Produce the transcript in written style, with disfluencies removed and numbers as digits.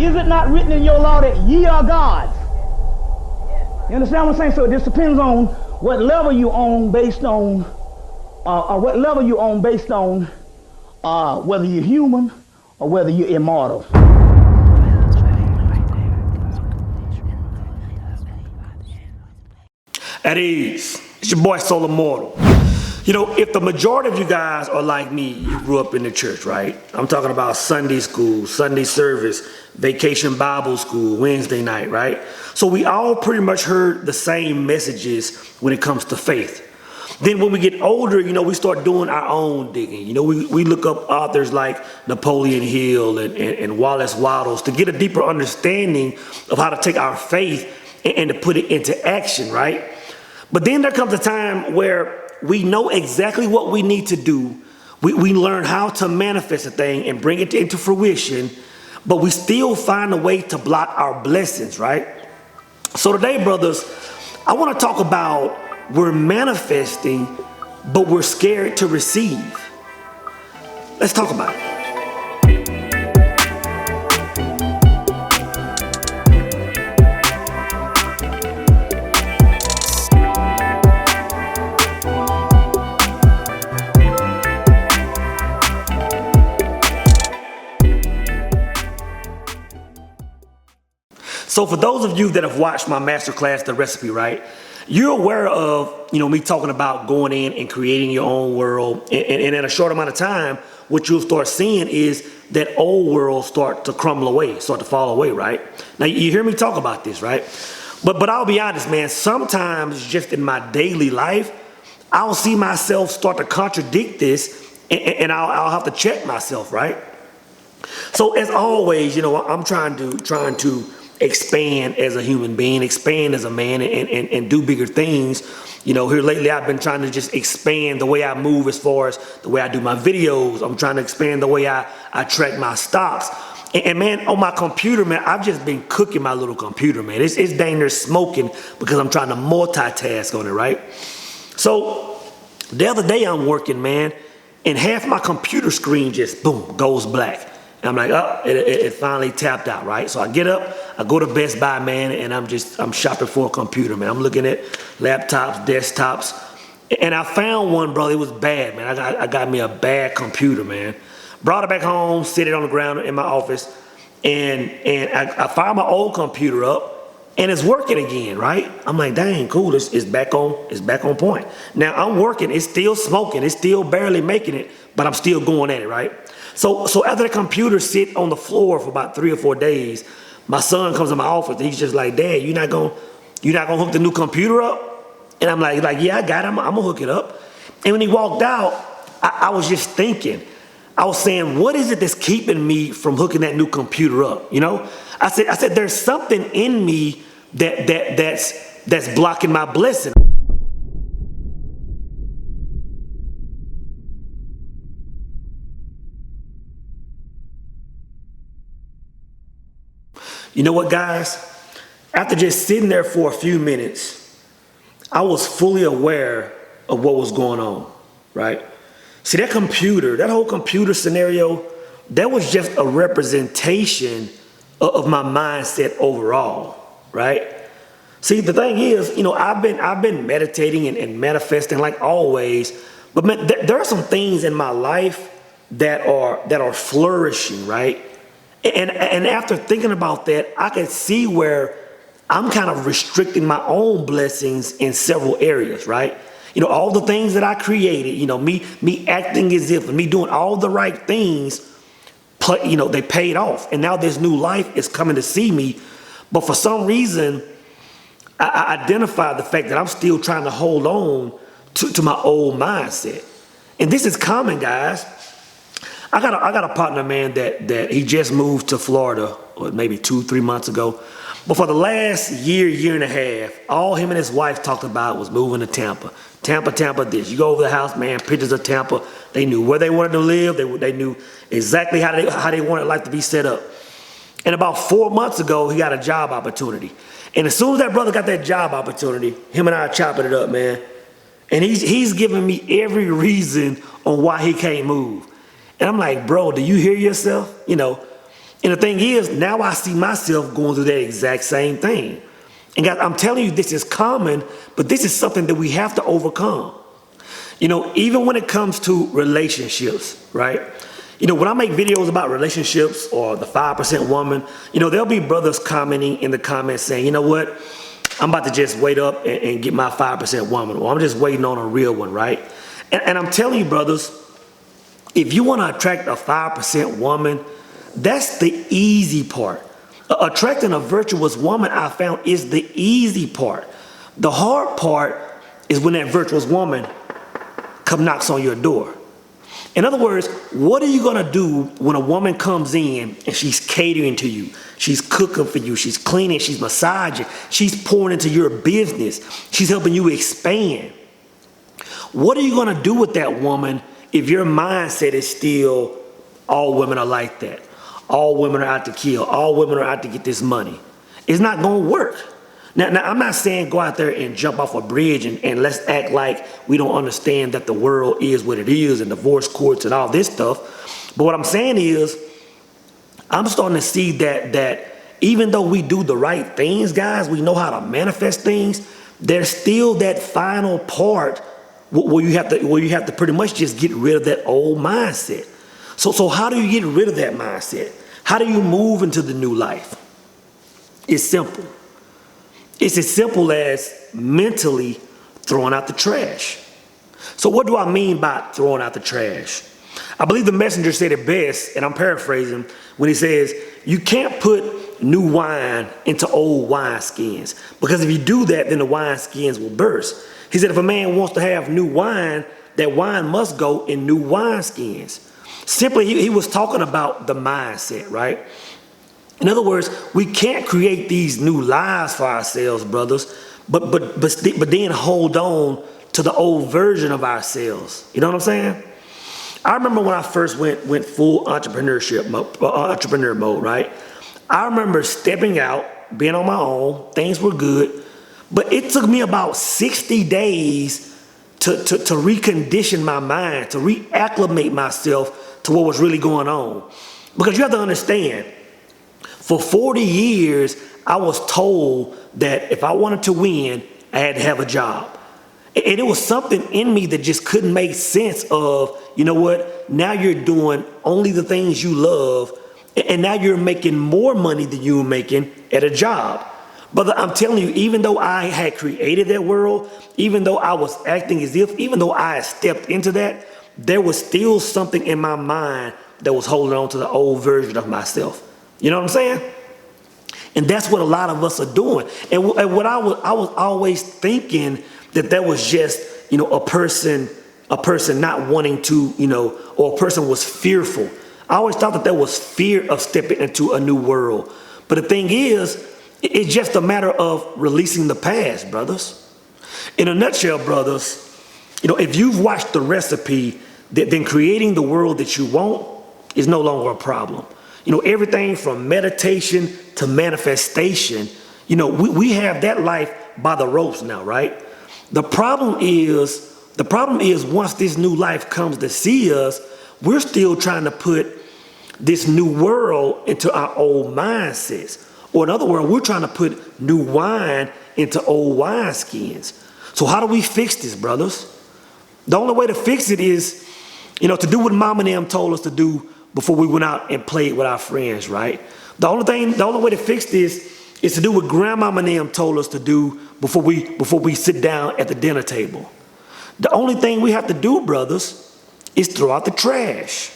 Is it not written in your law that ye are gods? You understand what I'm saying? So it just depends on what level you own based on, whether you're human or whether you're immortal. At ease. It's your boy Soul Immortal. You know, if the majority of you guys are like me, you grew up in the church, right? I'm talking about Sunday school, Sunday service, vacation Bible school, Wednesday night, right? So we all pretty much heard the same messages when it comes to faith. Then when we get older, you know, we start doing our own digging. You know, we look up authors like Napoleon Hill and Wallace Wattles to get a deeper understanding of how to take our faith and to put it into action, right? But then there comes a time where we know exactly what we need to do. We learn how to manifest a thing and bring it into fruition, but we still find a way to block our blessings, right? So today, brothers, I want to talk about we're manifesting, but we're scared to receive. Let's talk about it. So for those of you that have watched my masterclass, The Recipe, right, you're aware of, you know, me talking about going in and creating your own world. And in a short amount of time, what you'll start seeing is that old world start to crumble away, start to fall away, right? Now, you hear me talk about this, right? But I'll be honest, man, sometimes just in my daily life, I'll see myself start to contradict this and I'll have to check myself, right? So as always, you know, I'm trying to expand as a human being, expand as a man, and do bigger things. You know, here lately I've been trying to just expand the way I move as far as the way I do my videos. I'm trying to expand the way I track my stocks. And man, on my computer, man, I've just been cooking my little computer, man. It's dang near smoking because I'm trying to multitask on it, right? So the other day I'm working, man, and half my computer screen just, boom, goes black. And I'm like, oh, it finally tapped out, right? So I get up, I go to Best Buy, man, and I'm shopping for a computer, man. I'm looking at laptops, desktops, and I found one, brother. It was bad, man. I got me a bad computer, man. Brought it back home, sit it on the ground in my office, and I fired my old computer up, and it's working again, right? I'm like, dang, cool. It's back on point. Now I'm working. It's still smoking. It's still barely making it, but I'm still going at it, right? So after the computer sit on the floor for about 3 or 4 days, my son comes in my office and he's just like, Dad, you're not gonna hook the new computer up? And I'm like, yeah, I got it. I'm gonna hook it up. And when he walked out, I was just thinking, I was saying, what is it that's keeping me from hooking that new computer up? You know, I said, there's something in me that's blocking my blessing. You know what, guys? After just sitting there for a few minutes, I was fully aware of what was going on, right? See, that whole computer scenario, that was just a representation of my mindset overall, right? See, the thing is, you know, I've been meditating and manifesting like always, but man, there are some things in my life that are flourishing, right? And after thinking about that, I could see where I'm kind of restricting my own blessings in several areas, right? You know, all the things that I created, you know, me acting as if, me doing all the right things, you know, they paid off. And now this new life is coming to see me. But for some reason, I identified the fact that I'm still trying to hold on to my old mindset. And this is common, guys. I got a partner, man, that he just moved to Florida, or maybe 2-3 months ago. But for the last year and a half, all him and his wife talked about was moving to Tampa. Tampa this. You go over the house, man, pictures of Tampa. They knew where they wanted to live. They knew exactly how they wanted life to be set up. And about 4 months ago, he got a job opportunity. And as soon as that brother got that job opportunity, him and I are chopping it up, man. And he's giving me every reason on why he can't move. And I'm like, bro, do you hear yourself? You know, And the thing is, now I see myself going through that exact same thing. And guys, I'm telling you, this is common, but this is something that we have to overcome. Even when it comes to relationships, right? When I make videos about relationships or the 5% woman, there'll be brothers commenting in the comments saying, you know what? I'm about to just wait up and get my 5% woman, or I'm just waiting on a real one, right? And I'm telling you, brothers, if you want to attract a 5% woman, that's the easy part. Attracting a virtuous woman, I found, is the easy part. The hard part is when that virtuous woman knocks on your door. In other words, what are you going to do when a woman comes in and she's catering to you? She's cooking for you. She's cleaning. She's massaging. She's pouring into your business. She's helping you expand. What are you going to do with that woman if your mindset is still, all women are like that? All women are out to kill. All women are out to get this money. It's not going to work. Now, I'm not saying go out there and jump off a bridge and let's act like we don't understand that the world is what it is and divorce courts and all this stuff. But what I'm saying is, I'm starting to see that even though we do the right things, guys, we know how to manifest things, there's still that final part where you have to pretty much just get rid of that old mindset. So how do you get rid of that mindset? How do you move into the new life? It's simple. It's as simple as mentally throwing out the trash. So what do I mean by throwing out the trash? I believe the messenger said it best, and I'm paraphrasing, when he says, you can't put new wine into old wineskins, because if you do that, then the wineskins will burst. He said if a man wants to have new wine, that wine must go in new wineskins. Simply, he was talking about the mindset, right? In other words, we can't create these new lives for ourselves, brothers, but then hold on to the old version of ourselves. You know what I'm saying? I remember when I first went full entrepreneur mode, right? I remember stepping out, being on my own, things were good, but it took me about 60 days to recondition my mind, to reacclimate myself to what was really going on. Because you have to understand, for 40 years, I was told that if I wanted to win, I had to have a job. And it was something in me that just couldn't make sense of, you know what, now you're doing only the things you love, and now you're making more money than you were making at a job. But I'm telling you, even though I had created that world, even though I was acting as if, even though I had stepped into that, there was still something in my mind that was holding on to the old version of myself. You know what I'm saying? And that's what a lot of us are doing. And what I was always thinking that was just, a person not wanting to, or a person was fearful. I always thought that there was fear of stepping into a new world. But the thing is, it's just a matter of releasing the past, brothers. In a nutshell, brothers, if you've watched the recipe, then creating the world that you want is no longer a problem. Everything from meditation to manifestation, we have that life by the ropes now, right? The problem is once this new life comes to see us, we're still trying to put this new world into our old mindsets. Or in other words, we're trying to put new wine into old wineskins. So how do we fix this, brothers? The only way to fix it is, to do what Mom and them told us to do before we went out and played with our friends, right? The only way to fix this is to do what Grandmama and them told us to do before we sit down at the dinner table. The only thing we have to do, brothers, is throw out the trash.